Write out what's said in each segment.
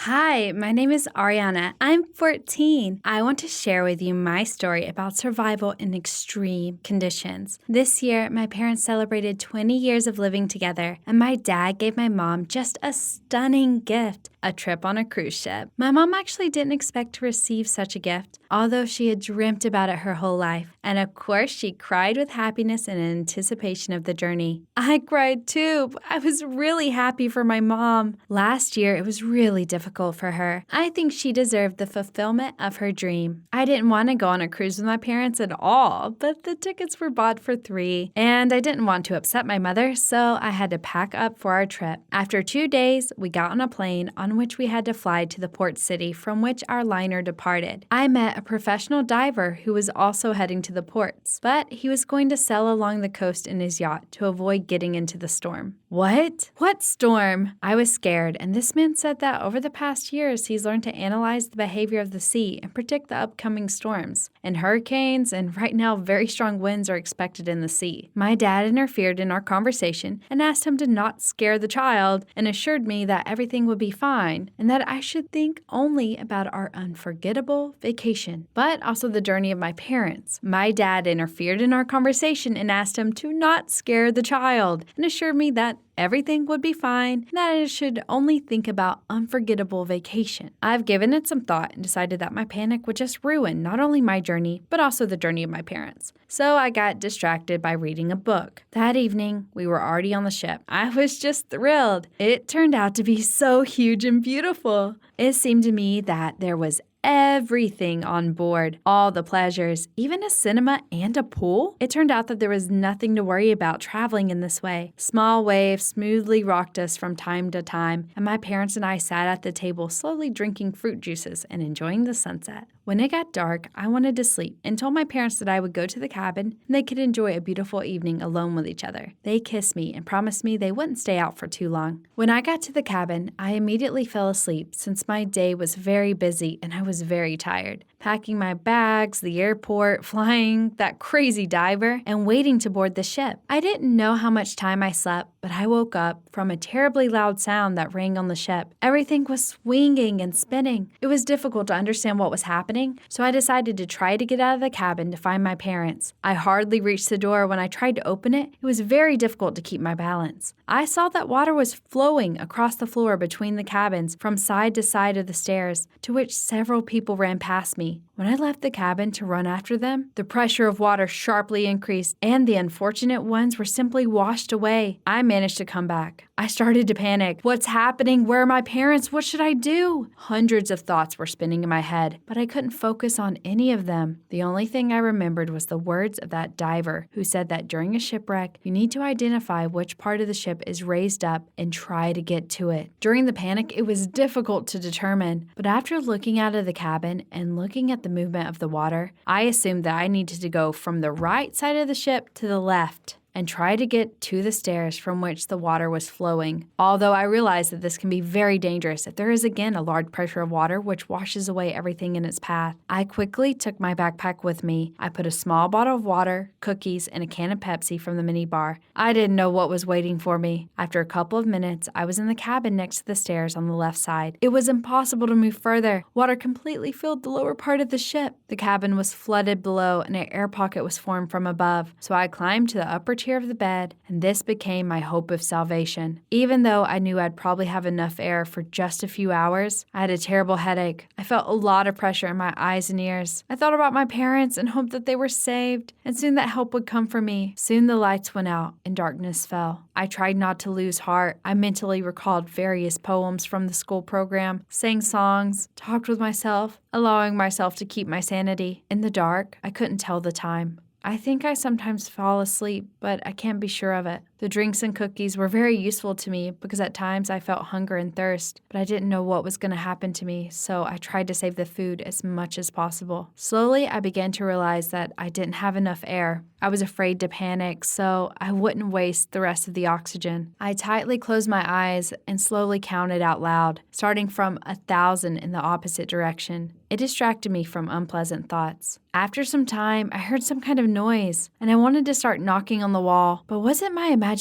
Hi, my name is Ariana. I'm 14. I want to share with you my story about survival in extreme conditions. This year, my parents celebrated 20 years of living together, and my dad gave my mom just a stunning gift, a trip on a cruise ship. My mom actually didn't expect to receive such a gift, although she had dreamt about it her whole life. And of course, she cried with happiness and anticipation of the journey. I cried too. I was really happy for my mom. Last year, it was really difficult for her. I think she deserved the fulfillment of her dream. I didn't want to go on a cruise with my parents at all, but the tickets were bought for 3, and I didn't want to upset my mother, so I had to pack up for our trip. After 2 days, we got on a plane on which we had to fly to the port city from which our liner departed. I met a professional diver who was also heading to the ports, but he was going to sail along the coast in his yacht to avoid getting into the storm. What? What storm? I was scared, and this man said that over the past years, he's learned to analyze the behavior of the sea and predict the upcoming storms. And hurricanes and right now very strong winds are expected in the sea. My dad interfered in our conversation and asked him to not scare the child and assured me that everything would be fine and that I should think only about our unforgettable vacation, but also the journey of my parents. My dad interfered in our conversation and asked him to not scare the child and assured me that everything would be fine and that I should only think about unforgettable vacation. I've given it some thought and decided that my panic would just ruin not only my journey, but also the journey of my parents. So I got distracted by reading a book. That evening, we were already on the ship. I was just thrilled. It turned out to be so huge and beautiful. It seemed to me that there was everything on board, all the pleasures, even a cinema and a pool. It turned out that there was nothing to worry about traveling in this way. Small waves smoothly rocked us from time to time, and my parents and I sat at the table slowly drinking fruit juices and enjoying the sunset. When it got dark, I wanted to sleep and told my parents that I would go to the cabin and they could enjoy a beautiful evening alone with each other. They kissed me and promised me they wouldn't stay out for too long. When I got to the cabin, I immediately fell asleep since my day was very busy and I was very tired. Packing my bags, the airport, flying, that crazy diver, and waiting to board the ship. I didn't know how much time I slept, but I woke up from a terribly loud sound that rang on the ship. Everything was swinging and spinning. It was difficult to understand what was happening, so I decided to try to get out of the cabin to find my parents. I hardly reached the door when I tried to open it. It was very difficult to keep my balance. I saw that water was flowing across the floor between the cabins from side to side of the stairs, to which several people ran past me. When I left the cabin to run after them, the pressure of water sharply increased, and the unfortunate ones were simply washed away. I managed to come back. I started to panic. What's happening? Where are my parents? What should I do? Hundreds of thoughts were spinning in my head, but I couldn't focus on any of them. The only thing I remembered was the words of that diver who said that during a shipwreck, you need to identify which part of the ship is raised up and try to get to it. During the panic, it was difficult to determine, but after looking out of the cabin and looking at the movement of the water, I assumed that I needed to go from the right side of the ship to the left and try to get to the stairs from which the water was flowing. Although I realize that this can be very dangerous if there is again a large pressure of water which washes away everything in its path. I quickly took my backpack with me. I put a small bottle of water, cookies, and a can of Pepsi from the minibar. I didn't know what was waiting for me. After a couple of minutes, I was in the cabin next to the stairs on the left side. It was impossible to move further. Water completely filled the lower part of the ship. The cabin was flooded below and an air pocket was formed from above, so I climbed to the upper tier of the bed, and this became my hope of salvation. Even though I knew I'd probably have enough air for just a few hours, I had a terrible headache. I felt a lot of pressure in my eyes and ears. I thought about my parents and hoped that they were saved, and soon that help would come for me. Soon the lights went out and darkness fell. I tried not to lose heart. I mentally recalled various poems from the school program, sang songs, talked with myself, allowing myself to keep my sanity. In the dark, I couldn't tell the time. I think I sometimes fall asleep, but I can't be sure of it. The drinks and cookies were very useful to me because at times I felt hunger and thirst, but I didn't know what was going to happen to me, so I tried to save the food as much as possible. Slowly, I began to realize that I didn't have enough air. I was afraid to panic, so I wouldn't waste the rest of the oxygen. I tightly closed my eyes and slowly counted out loud, starting from 1,000 in the opposite direction. It distracted me from unpleasant thoughts. After some time, I heard some kind of noise, and I wanted to start knocking on the wall, but was it my imagination?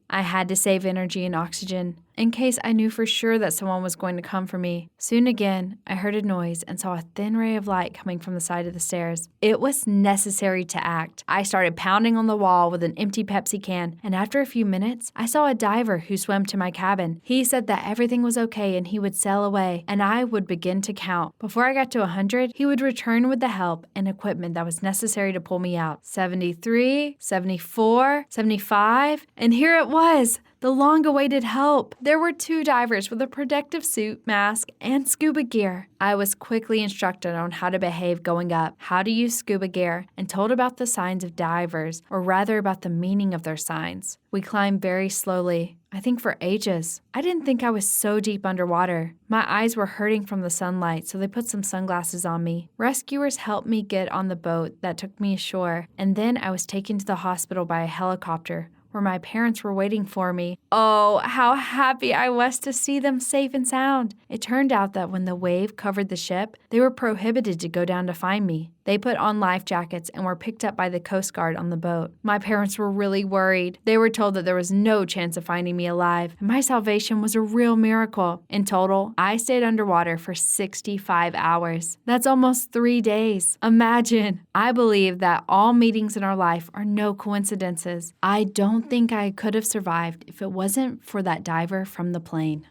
I had to save energy and oxygen in case I knew for sure that someone was going to come for me. Soon again, I heard a noise and saw a thin ray of light coming from the side of the stairs. It was necessary to act. I started pounding on the wall with an empty Pepsi can, and after a few minutes, I saw a diver who swam to my cabin. He said that everything was okay and he would sail away, and I would begin to count. Before I got to 100, he would return with the help and equipment that was necessary to pull me out. 73, 74, 75, and here it was. The long-awaited help. There were 2 divers with a protective suit, mask, and scuba gear. I was quickly instructed on how to behave going up, how to use scuba gear, and told about the signs of divers, or rather about the meaning of their signs. We climbed very slowly, I think for ages. I didn't think I was so deep underwater. My eyes were hurting from the sunlight, so they put some sunglasses on me. Rescuers helped me get on the boat that took me ashore, and then I was taken to the hospital by a helicopter, where my parents were waiting for me. Oh, how happy I was to see them safe and sound. It turned out that when the wave covered the ship, they were prohibited to go down to find me. They put on life jackets and were picked up by the Coast Guard on the boat. My parents were really worried. They were told that there was no chance of finding me alive, and my salvation was a real miracle. In total, I stayed underwater for 65 hours. That's almost 3 days. Imagine. I believe that all meetings in our life are no coincidences. I don't think I could have survived if it wasn't for that diver from the plane.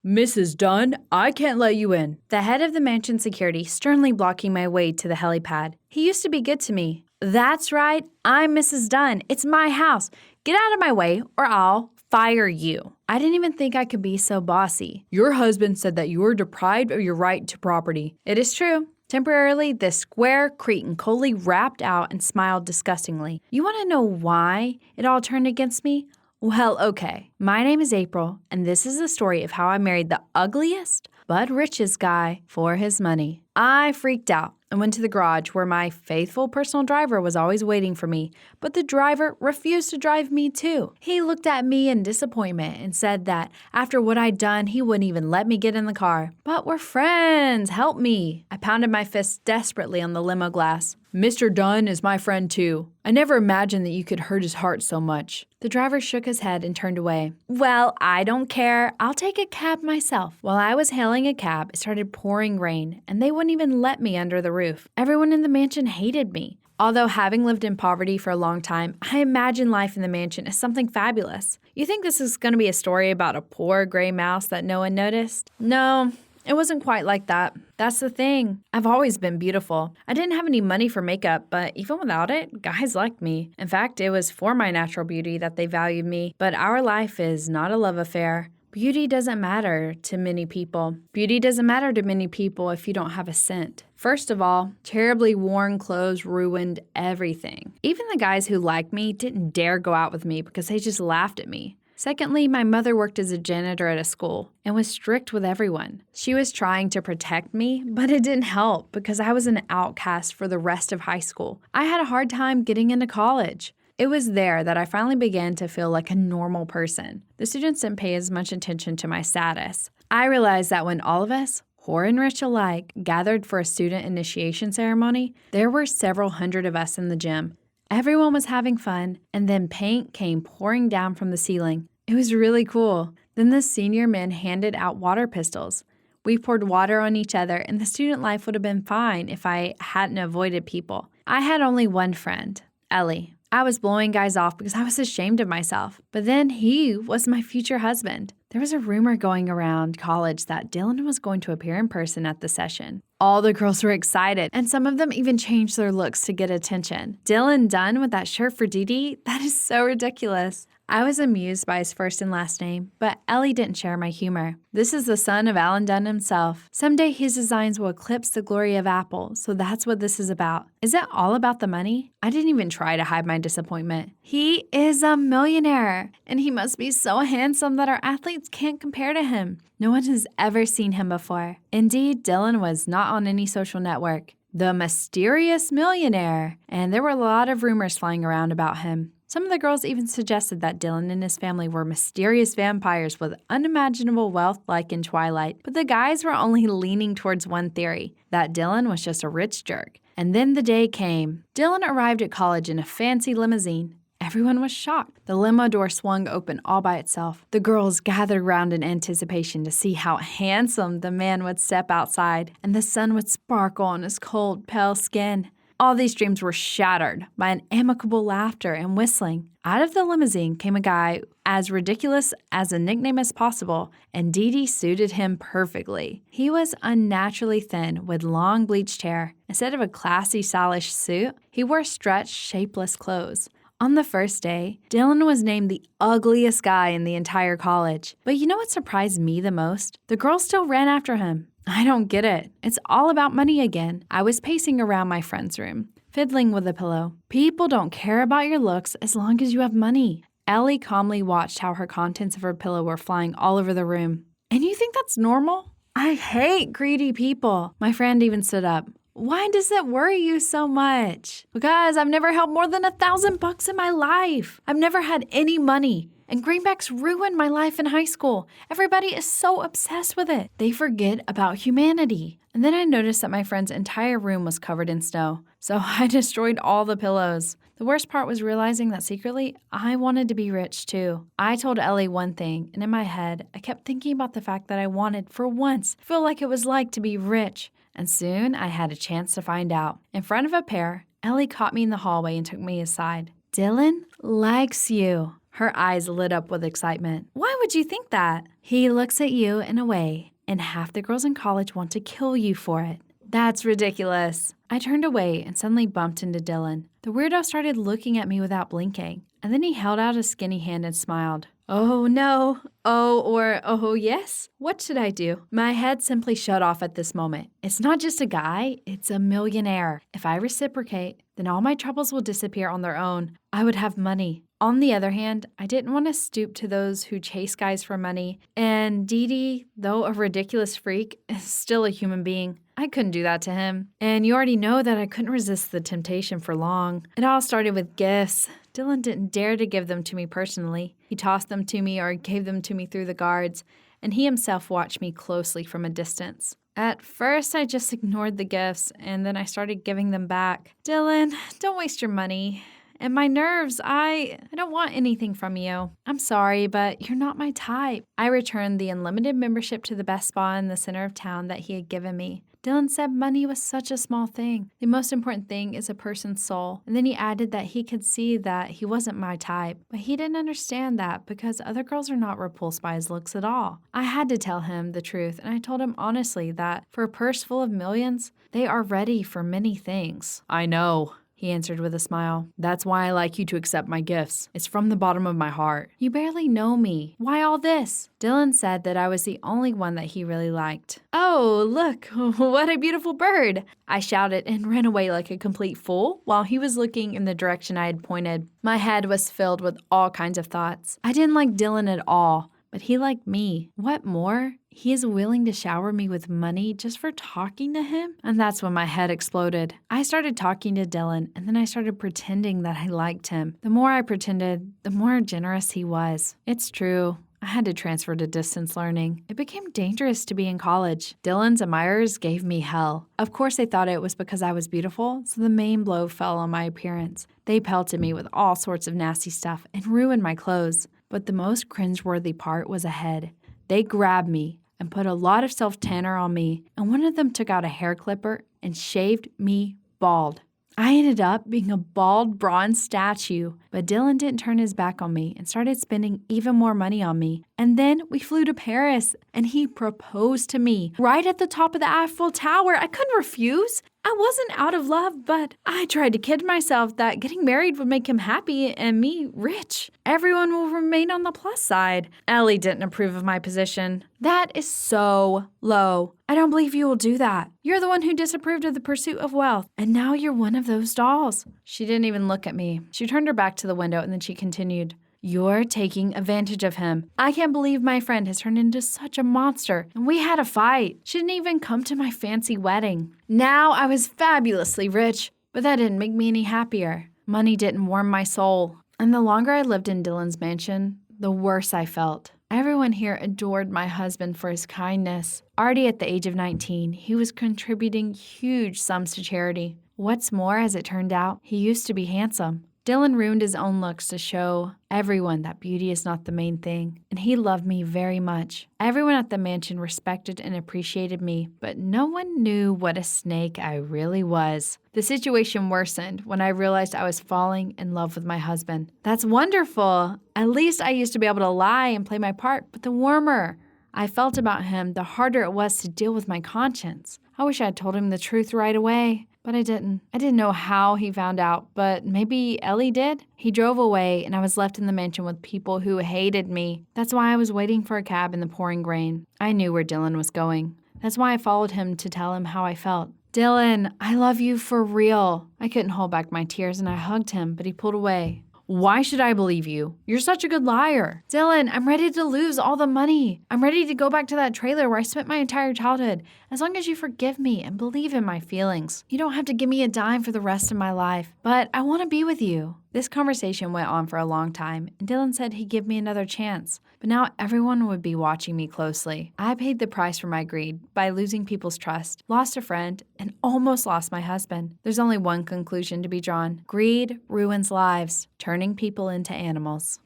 Mrs. Dunn, I can't let you in. The head of the mansion security sternly blocking my way to the helipad. He used to be good to me. That's right, I'm Mrs. Dunn. It's my house. Get out of my way or I'll fire you. I didn't even think I could be so bossy. Your husband said that you were deprived of your right to property. It is true. Temporarily, this square cretin coldly rapped out and smiled disgustingly. You want to know why it all turned against me? Well, okay. My name is April, and this is the story of how I married the ugliest but richest guy for his money. I freaked out and went to the garage where my faithful personal driver was always waiting for me, but the driver refused to drive me too. He looked at me in disappointment and said that after what I'd done, he wouldn't even let me get in the car. But we're friends, help me. I pounded my fist desperately on the limo glass. Mr. Dunn is my friend too. I never imagined that you could hurt his heart so much. The driver shook his head and turned away. Well, I don't care. I'll take a cab myself. While I was hailing a cab, it started pouring rain, and they wouldn't even let me under the roof. Everyone in the mansion hated me. Although having lived in poverty for a long time, I imagine life in the mansion as something fabulous. You think this is going to be a story about a poor gray mouse that no one noticed? No. It wasn't quite like that. That's the thing. I've always been beautiful. I didn't have any money for makeup, but even without it, guys liked me. In fact, it was for my natural beauty that they valued me. But our life is not a love affair. Beauty doesn't matter to many people. Beauty doesn't matter to many people if you don't have a scent. First of all, terribly worn clothes ruined everything. Even the guys who liked me didn't dare go out with me because they just laughed at me. Secondly, my mother worked as a janitor at a school and was strict with everyone. She was trying to protect me, but it didn't help because I was an outcast for the rest of high school. I had a hard time getting into college. It was there that I finally began to feel like a normal person. The students didn't pay as much attention to my status. I realized that when all of us, poor and rich alike, gathered for a student initiation ceremony, there were several hundred of us in the gym. Everyone was having fun, and then paint came pouring down from the ceiling. It was really cool. Then the senior men handed out water pistols. We poured water on each other, and the student life would have been fine if I hadn't avoided people. I had only one friend, Ellie. I was blowing guys off because I was ashamed of myself. But then he was my future husband. There was a rumor going around college that Dylan was going to appear in person at the session. All the girls were excited, and some of them even changed their looks to get attention. Dylan Dunn with that shirt for Dee Dee? That is so ridiculous. I was amused by his first and last name, but Ellie didn't share my humor. This is the son of Alan Dunn himself. Someday his designs will eclipse the glory of Apple, so that's what this is about. Is it all about the money? I didn't even try to hide my disappointment. He is a millionaire, and he must be so handsome that our athletes can't compare to him. No one has ever seen him before. Indeed, Dylan was not on any social network. The mysterious millionaire, and there were a lot of rumors flying around about him. Some of the girls even suggested that Dylan and his family were mysterious vampires with unimaginable wealth like in Twilight, but the guys were only leaning towards one theory, that Dylan was just a rich jerk. And then the day came. Dylan arrived at college in a fancy limousine. Everyone was shocked. The limo door swung open all by itself. The girls gathered around in anticipation to see how handsome the man would step outside, and the sun would sparkle on his cold, pale skin. All these dreams were shattered by an amicable laughter and whistling. Out of the limousine came a guy as ridiculous as a nickname as possible, and Dee Dee suited him perfectly. He was unnaturally thin with long bleached hair. Instead of a classy, stylish suit, he wore stretched, shapeless clothes. On the first day, Dylan was named the ugliest guy in the entire college. But you know what surprised me the most? The girls still ran after him. I don't get it. It's all about money again. I was pacing around my friend's room, fiddling with a pillow. People don't care about your looks as long as you have money. Ellie calmly watched how her contents of her pillow were flying all over the room. And you think that's normal? I hate greedy people. My friend even stood up. Why does it worry you so much? Because I've never held more than $1,000 in my life. I've never had any money. And greenbacks ruined my life in high school. Everybody is so obsessed with it. They forget about humanity. And then I noticed that my friend's entire room was covered in snow. So I destroyed all the pillows. The worst part was realizing that secretly, I wanted to be rich too. I told Ellie one thing, and in my head, I kept thinking about the fact that I wanted, for once, to feel like it was like to be rich. And soon, I had a chance to find out. In front of a pair, Ellie caught me in the hallway and took me aside. Dylan likes you. Her eyes lit up with excitement. Why would you think that? He looks at you in a way, and half the girls in college want to kill you for it. That's ridiculous. I turned away and suddenly bumped into Dylan. The weirdo started looking at me without blinking, and then he held out a skinny hand and smiled. Oh no, oh yes? What should I do? My head simply shut off at this moment. It's not just a guy, it's a millionaire. If I reciprocate, then all my troubles will disappear on their own. I would have money. On the other hand, I didn't want to stoop to those who chase guys for money, and Dee Dee, though a ridiculous freak, is still a human being. I couldn't do that to him. And you already know that I couldn't resist the temptation for long. It all started with gifts. Dylan didn't dare to give them to me personally. He tossed them to me or gave them to me through the guards, and he himself watched me closely from a distance. At first, I just ignored the gifts, and then I started giving them back. Dylan, don't waste your money. And my nerves, I don't want anything from you. I'm sorry, but you're not my type. I returned the unlimited membership to the best spa in the center of town that he had given me. Dylan said money was such a small thing. The most important thing is a person's soul. And then he added that he could see that he wasn't my type. But he didn't understand that because other girls are not repulsed by his looks at all. I had to tell him the truth, and I told him honestly that for a purse full of millions, they are ready for many things. I know, he answered with a smile. That's why I like you to accept my gifts. It's from the bottom of my heart. You barely know me. Why all this? Dylan said that I was the only one that he really liked. Oh, look, what a beautiful bird. I shouted and ran away like a complete fool while he was looking in the direction I had pointed. My head was filled with all kinds of thoughts. I didn't like Dylan at all, but he liked me. What more? He is willing to shower me with money just for talking to him? And that's when my head exploded. I started talking to Dylan, and then I started pretending that I liked him. The more I pretended, the more generous he was. It's true. I had to transfer to distance learning. It became dangerous to be in college. Dylan's admirers gave me hell. Of course, they thought it was because I was beautiful, so the main blow fell on my appearance. They pelted me with all sorts of nasty stuff and ruined my clothes. But the most cringeworthy part was ahead. They grabbed me and put a lot of self-tanner on me, and one of them took out a hair clipper and shaved me bald. I ended up being a bald bronze statue, but Dylan didn't turn his back on me and started spending even more money on me. And then we flew to Paris, and he proposed to me right at the top of the Eiffel Tower. I couldn't refuse. I wasn't out of love, but I tried to kid myself that getting married would make him happy and me rich. Everyone will remain on the plus side. Ellie didn't approve of my position. That is so low. I don't believe you will do that. You're the one who disapproved of the pursuit of wealth, and now you're one of those dolls. She didn't even look at me. She turned her back to the window, and then she continued. You're taking advantage of him. I can't believe my friend has turned into such a monster, and we had a fight. She didn't even come to my fancy wedding. Now I was fabulously rich, but that didn't make me any happier. Money didn't warm my soul. And the longer I lived in Dylan's mansion, the worse I felt. Everyone here adored my husband for his kindness. Already at the age of 19, he was contributing huge sums to charity. What's more, as it turned out, he used to be handsome. Dylan ruined his own looks to show everyone that beauty is not the main thing, and he loved me very much. Everyone at the mansion respected and appreciated me, but no one knew what a snake I really was. The situation worsened when I realized I was falling in love with my husband. That's wonderful! At least I used to be able to lie and play my part, but the warmer I felt about him, the harder it was to deal with my conscience. I wish I had told him the truth right away. But I didn't. I didn't know how he found out, but maybe Ellie did? He drove away, and I was left in the mansion with people who hated me. That's why I was waiting for a cab in the pouring rain. I knew where Dylan was going. That's why I followed him to tell him how I felt. Dylan, I love you for real. I couldn't hold back my tears, and I hugged him, but he pulled away. Why should I believe you? You're such a good liar. Dylan, I'm ready to lose all the money. I'm ready to go back to that trailer where I spent my entire childhood. As long as you forgive me and believe in my feelings. You don't have to give me a dime for the rest of my life, but I want to be with you. This conversation went on for a long time, and Dylan said he'd give me another chance. But now everyone would be watching me closely. I paid the price for my greed by losing people's trust, lost a friend, and almost lost my husband. There's only one conclusion to be drawn. Greed ruins lives, turning people into animals.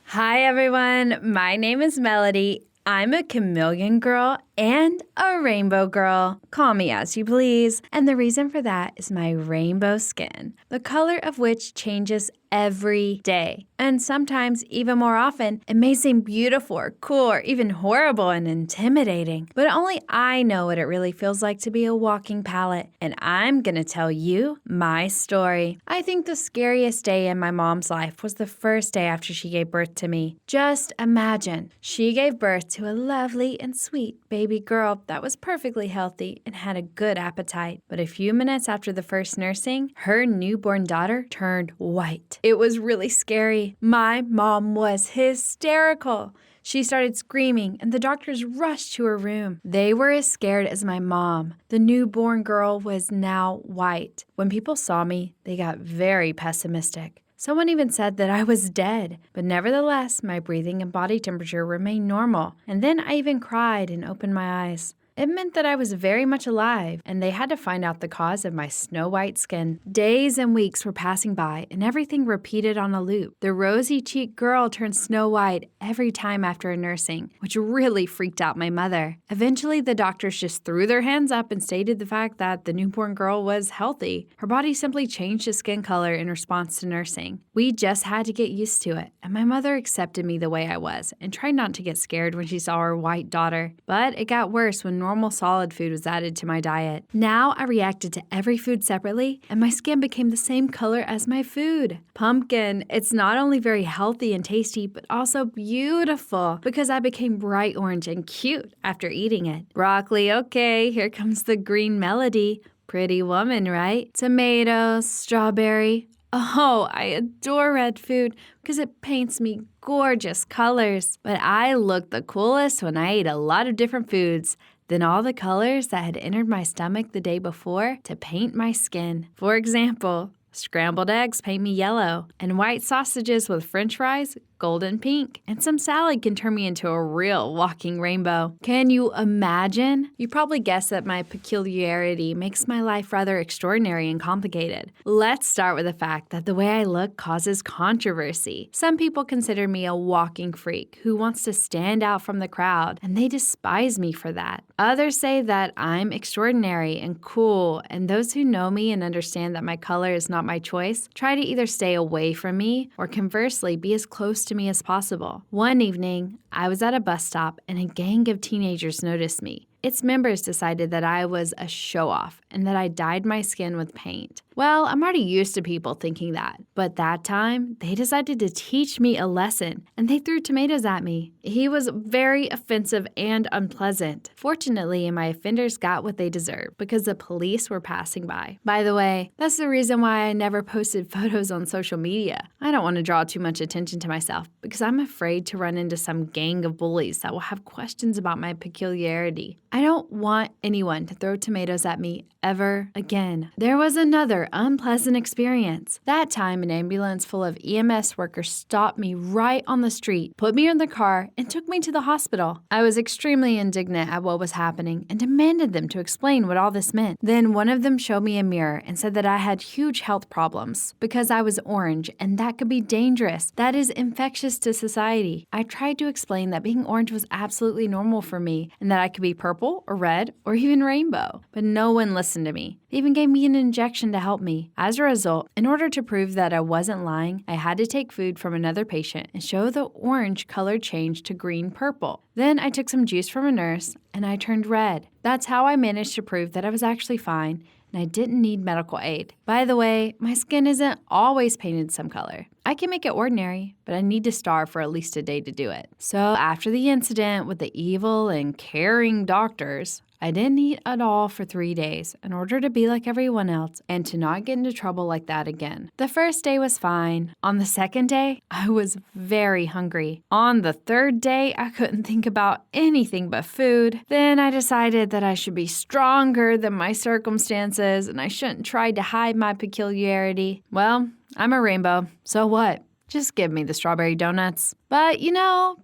Hi, everyone. My name is Melody. I'm a chameleon girl and a rainbow girl. Call me as you please. And the reason for that is my rainbow skin, the color of which changes every day. And sometimes, even more often, it may seem beautiful or cool or even horrible and intimidating. But only I know what it really feels like to be a walking palette. And I'm gonna tell you my story. I think the scariest day in my mom's life was the first day after she gave birth to me. Just imagine, she gave birth to a lovely and sweet baby girl that was perfectly healthy and had a good appetite. But a few minutes after the first nursing, her newborn daughter turned white. It was really scary. My mom was hysterical. She started screaming, and the doctors rushed to her room. They were as scared as my mom. The newborn girl was now white. When people saw me, they got very pessimistic. Someone even said that I was dead, but nevertheless, my breathing and body temperature remained normal. And then I even cried and opened my eyes. It meant that I was very much alive, and they had to find out the cause of my snow-white skin. Days and weeks were passing by, and everything repeated on a loop. The rosy-cheeked girl turned snow-white every time after a nursing, which really freaked out my mother. Eventually, the doctors just threw their hands up and stated the fact that the newborn girl was healthy. Her body simply changed the skin color in response to nursing. We just had to get used to it, and my mother accepted me the way I was and tried not to get scared when she saw her white daughter. But it got worse when normal solid food was added to my diet. Now I reacted to every food separately, and my skin became the same color as my food. Pumpkin. It's not only very healthy and tasty, but also beautiful because I became bright orange and cute after eating it. Broccoli. Okay, here comes the green melody. Pretty woman, right? Tomatoes, strawberry. Oh, I adore red food because it paints me gorgeous colors. But I looked the coolest when I ate a lot of different foods than all the colors that had entered my stomach the day before to paint my skin. For example, scrambled eggs paint me yellow, and white sausages with french fries golden pink, and some salad can turn me into a real walking rainbow. Can you imagine? You probably guessed that my peculiarity makes my life rather extraordinary and complicated. Let's start with the fact that the way I look causes controversy. Some people consider me a walking freak who wants to stand out from the crowd, and they despise me for that. Others say that I'm extraordinary and cool, and those who know me and understand that my color is not my choice try to either stay away from me or conversely be as close to me as possible. One evening, I was at a bus stop and a gang of teenagers noticed me. Its members decided that I was a show-off and that I dyed my skin with paint. Well, I'm already used to people thinking that, but that time, they decided to teach me a lesson, and they threw tomatoes at me. He was very offensive and unpleasant. Fortunately, my offenders got what they deserved because the police were passing by. By the way, that's the reason why I never posted photos on social media. I don't want to draw too much attention to myself because I'm afraid to run into some gang of bullies that will have questions about my peculiarity. I don't want anyone to throw tomatoes at me ever again. There was another unpleasant experience. That time, an ambulance full of EMS workers stopped me right on the street, put me in the car, and took me to the hospital. I was extremely indignant at what was happening and demanded them to explain what all this meant. Then one of them showed me a mirror and said that I had huge health problems because I was orange, and that could be dangerous. That is infectious to society. I tried to explain that being orange was absolutely normal for me and that I could be purple or red or even rainbow, but no one listened to me. They even gave me an injection to help me. As a result, in order to prove that I wasn't lying, I had to take food from another patient and show the orange color change to green-purple. Then I took some juice from a nurse and I turned red. That's how I managed to prove that I was actually fine and I didn't need medical aid. By the way, my skin isn't always painted some color. I can make it ordinary, but I need to starve for at least a day to do it. So after the incident with the evil and caring doctors, I didn't eat at all for 3 days in order to be like everyone else and to not get into trouble like that again. The first day was fine. On the second day, I was very hungry. On the third day, I couldn't think about anything but food. Then I decided that I should be stronger than my circumstances and I shouldn't try to hide my peculiarity. Well, I'm a rainbow, so what? Just give me the strawberry donuts. But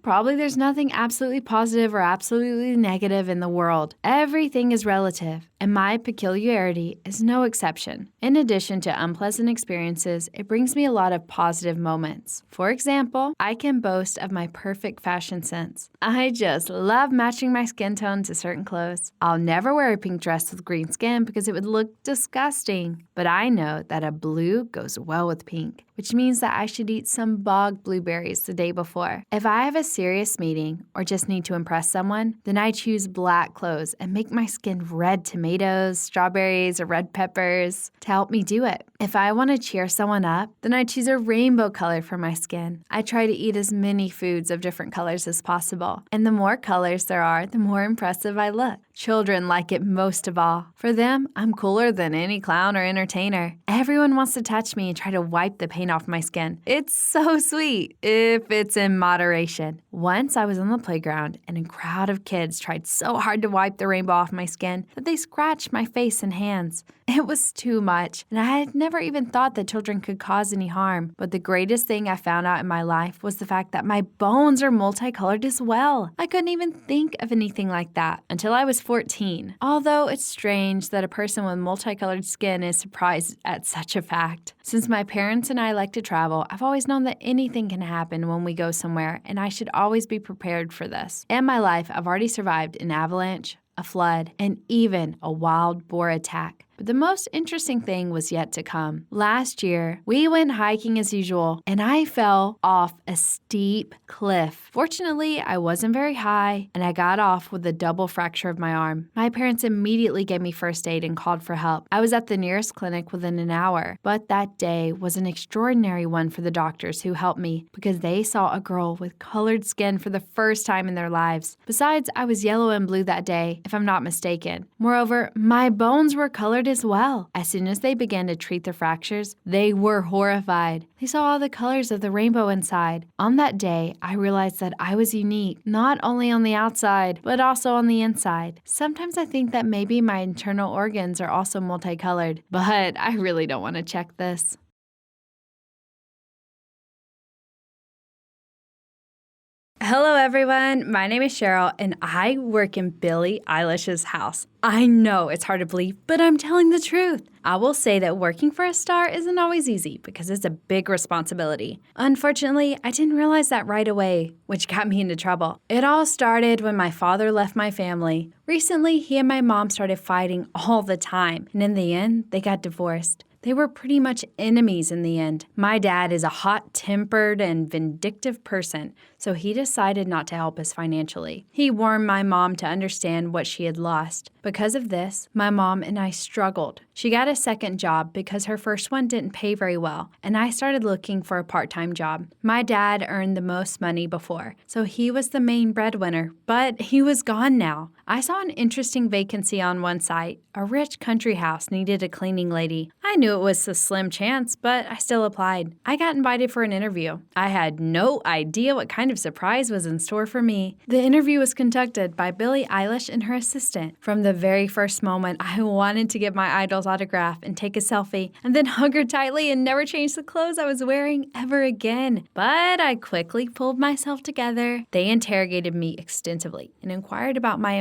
probably there's nothing absolutely positive or absolutely negative in the world. Everything is relative, and my peculiarity is no exception. In addition to unpleasant experiences, it brings me a lot of positive moments. For example, I can boast of my perfect fashion sense. I just love matching my skin tone to certain clothes. I'll never wear a pink dress with green skin because it would look disgusting. But I know that a blue goes well with pink, which means that I should eat some bogged blueberries the day before. If I have a serious meeting or just need to impress someone, then I choose black clothes and make my skin red tomatoes, strawberries, or red peppers to help me do it. If I want to cheer someone up, then I choose a rainbow color for my skin. I try to eat as many foods of different colors as possible. And the more colors there are, the more impressive I look. Children like it most of all. For them, I'm cooler than any clown or entertainer. Everyone wants to touch me and try to wipe the paint off my skin. It's so sweet, if it's in moderation. Once I was on the playground and a crowd of kids tried so hard to wipe the rainbow off my skin that they scratched my face and hands. It was too much, and I had never even thought that children could cause any harm. But the greatest thing I found out in my life was the fact that my bones are multicolored as well. I couldn't even think of anything like that until I was 14. Although it's strange that a person with multicolored skin is surprised at such a fact. Since my parents and I like to travel, I've always known that anything can happen when we go somewhere, and I should always be prepared for this. In my life, I've already survived an avalanche, a flood, and even a wild boar attack. But the most interesting thing was yet to come. Last year, we went hiking as usual, and I fell off a steep cliff. Fortunately, I wasn't very high, and I got off with a double fracture of my arm. My parents immediately gave me first aid and called for help. I was at the nearest clinic within an hour, but that day was an extraordinary one for the doctors who helped me because they saw a girl with colored skin for the first time in their lives. Besides, I was yellow and blue that day, if I'm not mistaken. Moreover, my bones were colored as well. As soon as they began to treat the fractures, they were horrified. They saw all the colors of the rainbow inside. On that day, I realized that I was unique, not only on the outside, but also on the inside. Sometimes I think that maybe my internal organs are also multicolored, but I really don't want to check this. Hello, everyone. My name is Cheryl, and I work in Billie Eilish's house. I know it's hard to believe, but I'm telling the truth. I will say that working for a star isn't always easy because it's a big responsibility. Unfortunately, I didn't realize that right away, which got me into trouble. It all started when my father left my family. Recently, he and my mom started fighting all the time, and in the end, they got divorced. They were pretty much enemies in the end. My dad is a hot-tempered and vindictive person, so he decided not to help us financially. He warned my mom to understand what she had lost. Because of this, my mom and I struggled. She got a second job because her first one didn't pay very well, and I started looking for a part-time job. My dad earned the most money before, so he was the main breadwinner, but he was gone now. I saw an interesting vacancy on one site. A rich country house needed a cleaning lady. I knew it was a slim chance, but I still applied. I got invited for an interview. I had no idea what kind of surprise was in store for me. The interview was conducted by Billie Eilish and her assistant. From the very first moment, I wanted to give my idol's autograph and take a selfie, and then hug her tightly and never change the clothes I was wearing ever again. But I quickly pulled myself together. They interrogated me extensively and inquired about my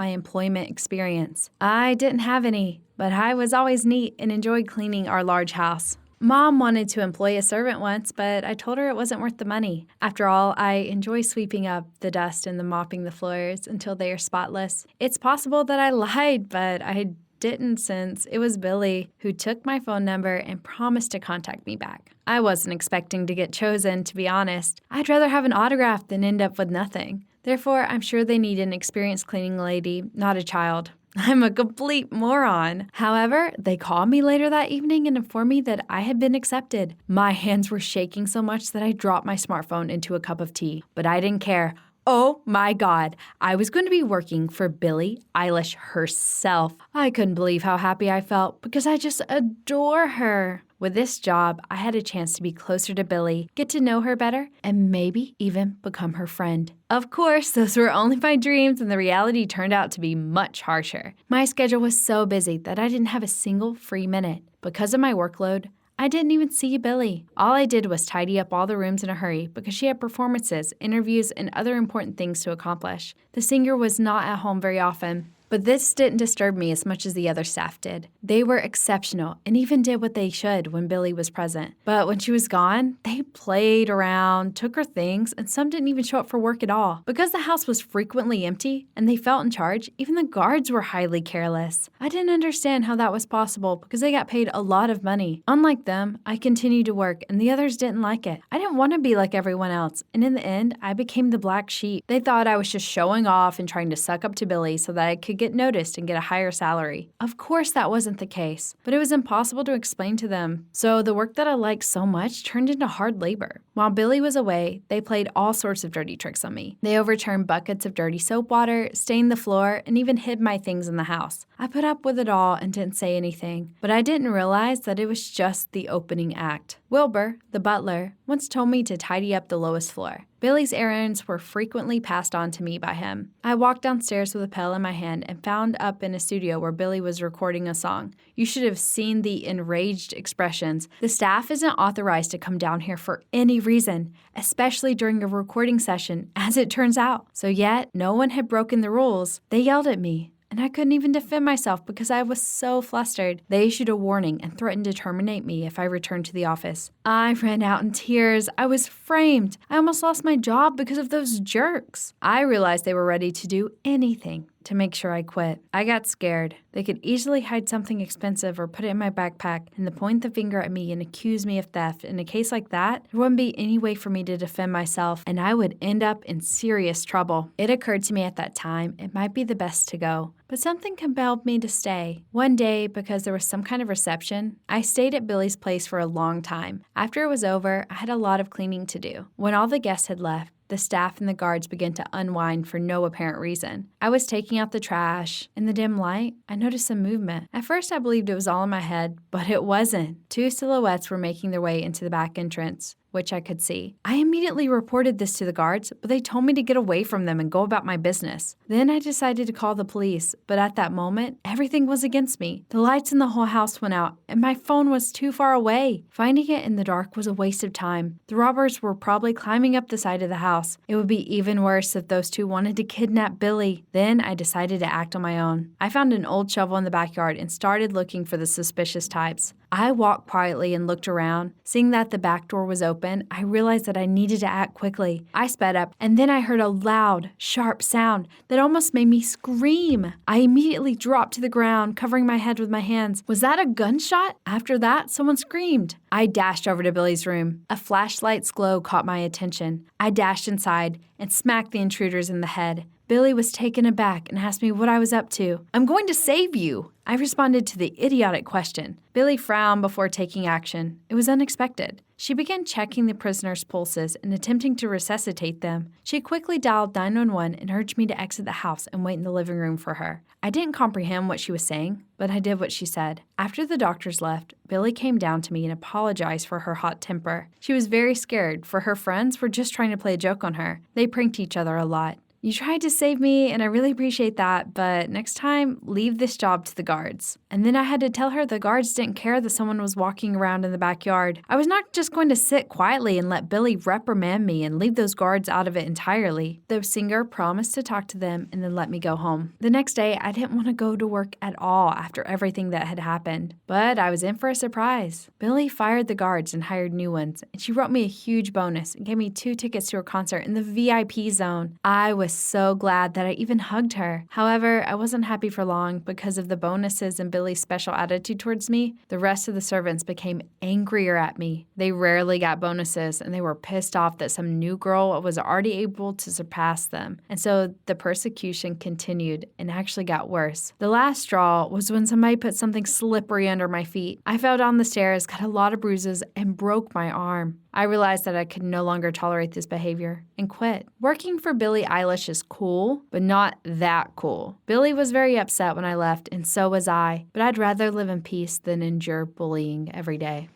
employment experience. I didn't have any, but I was always neat and enjoyed cleaning our large house. Mom wanted to employ a servant once, but I told her it wasn't worth the money. After all, I enjoy sweeping up the dust and mopping the floors until they are spotless. It's possible that I lied, but I didn't, since it was Billie who took my phone number and promised to contact me back. I wasn't expecting to get chosen, to be honest. I'd rather have an autograph than end up with nothing. Therefore, I'm sure they need an experienced cleaning lady, not a child. I'm a complete moron. However, they called me later that evening and informed me that I had been accepted. My hands were shaking so much that I dropped my smartphone into a cup of tea, but I didn't care. Oh my God, I was going to be working for Billie Eilish herself. I couldn't believe how happy I felt because I just adore her. With this job, I had a chance to be closer to Billie, get to know her better, and maybe even become her friend. Of course, those were only my dreams, and the reality turned out to be much harsher. My schedule was so busy that I didn't have a single free minute. Because of my workload, I didn't even see Billie. All I did was tidy up all the rooms in a hurry because she had performances, interviews, and other important things to accomplish. The singer was not at home very often. But this didn't disturb me as much as the other staff did. They were exceptional and even did what they should when Billie was present. But when she was gone, they played around, took her things, and some didn't even show up for work at all. Because the house was frequently empty and they felt in charge, even the guards were highly careless. I didn't understand how that was possible because they got paid a lot of money. Unlike them, I continued to work and the others didn't like it. I didn't want to be like everyone else, and in the end, I became the black sheep. They thought I was just showing off and trying to suck up to Billie so that I could get noticed and get a higher salary. Of course that wasn't the case, but it was impossible to explain to them. So the work that I liked so much turned into hard labor. While Billie was away, they played all sorts of dirty tricks on me. They overturned buckets of dirty soap water, stained the floor, and even hid my things in the house. I put up with it all and didn't say anything, but I didn't realize that it was just the opening act. Wilbur, the butler, once told me to tidy up the lowest floor. Billie's errands were frequently passed on to me by him. I walked downstairs with a pail in my hand and found up in a studio where Billie was recording a song. You should have seen the enraged expressions. The staff isn't authorized to come down here for any reason, especially during a recording session, as it turns out. So yet, no one had broken the rules. They yelled at me, and I couldn't even defend myself because I was so flustered. They issued a warning and threatened to terminate me if I returned to the office. I ran out in tears. I was framed. I almost lost my job because of those jerks. I realized they were ready to do anything to make sure I quit. I got scared. They could easily hide something expensive or put it in my backpack and then point the finger at me and accuse me of theft. In a case like that, there wouldn't be any way for me to defend myself, and I would end up in serious trouble. It occurred to me at that time it might be the best to go. But something compelled me to stay. One day, because there was some kind of reception, I stayed at Billie's place for a long time. After it was over, I had a lot of cleaning to do. When all the guests had left, the staff and the guards began to unwind for no apparent reason. I was taking out the trash. In the dim light, I noticed some movement. At first, I believed it was all in my head, but it wasn't. Two silhouettes were making their way into the back entrance, which I could see. I immediately reported this to the guards, but they told me to get away from them and go about my business. Then I decided to call the police, but at that moment, everything was against me. The lights in the whole house went out, and my phone was too far away. Finding it in the dark was a waste of time. The robbers were probably climbing up the side of the house. It would be even worse if those two wanted to kidnap Billie. Then I decided to act on my own. I found an old shovel in the backyard and started looking for the suspicious types. I walked quietly and looked around. Seeing that the back door was open, I realized that I needed to act quickly. I sped up, and then I heard a loud, sharp sound that almost made me scream. I immediately dropped to the ground, covering my head with my hands. Was that a gunshot? After that, someone screamed. I dashed over to Billie's room. A flashlight's glow caught my attention. I dashed inside and smacked the intruders in the head. Billy was taken aback and asked me what I was up to. "I'm going to save you," I responded to the idiotic question. Billy frowned before taking action. It was unexpected. She began checking the prisoner's pulses and attempting to resuscitate them. She quickly dialed 911 and urged me to exit the house and wait in the living room for her. I didn't comprehend what she was saying, but I did what she said. After the doctors left, Billy came down to me and apologized for her hot temper. She was very scared, for her friends were just trying to play a joke on her. They pranked each other a lot. "You tried to save me, and I really appreciate that, but next time, leave this job to the guards." And then I had to tell her the guards didn't care that someone was walking around in the backyard. I was not just going to sit quietly and let Billy reprimand me and leave those guards out of it entirely. The singer promised to talk to them and then let me go home. The next day, I didn't want to go to work at all after everything that had happened. But I was in for a surprise. Billy fired the guards and hired new ones, and she wrote me a huge bonus and gave me 2 tickets to her concert in the VIP zone. I was so glad that I even hugged her. However, I wasn't happy for long because of the bonuses and Billy's special attitude towards me. The rest of the servants became angrier at me. They rarely got bonuses, and they were pissed off that some new girl was already able to surpass them. And so the persecution continued and actually got worse. The last straw was when somebody put something slippery under my feet. I fell down the stairs, got a lot of bruises, and broke my arm. I realized that I could no longer tolerate this behavior and quit. Working for Billie Eilish is cool, but not that cool. Billie was very upset when I left, and so was I, but I'd rather live in peace than endure bullying every day.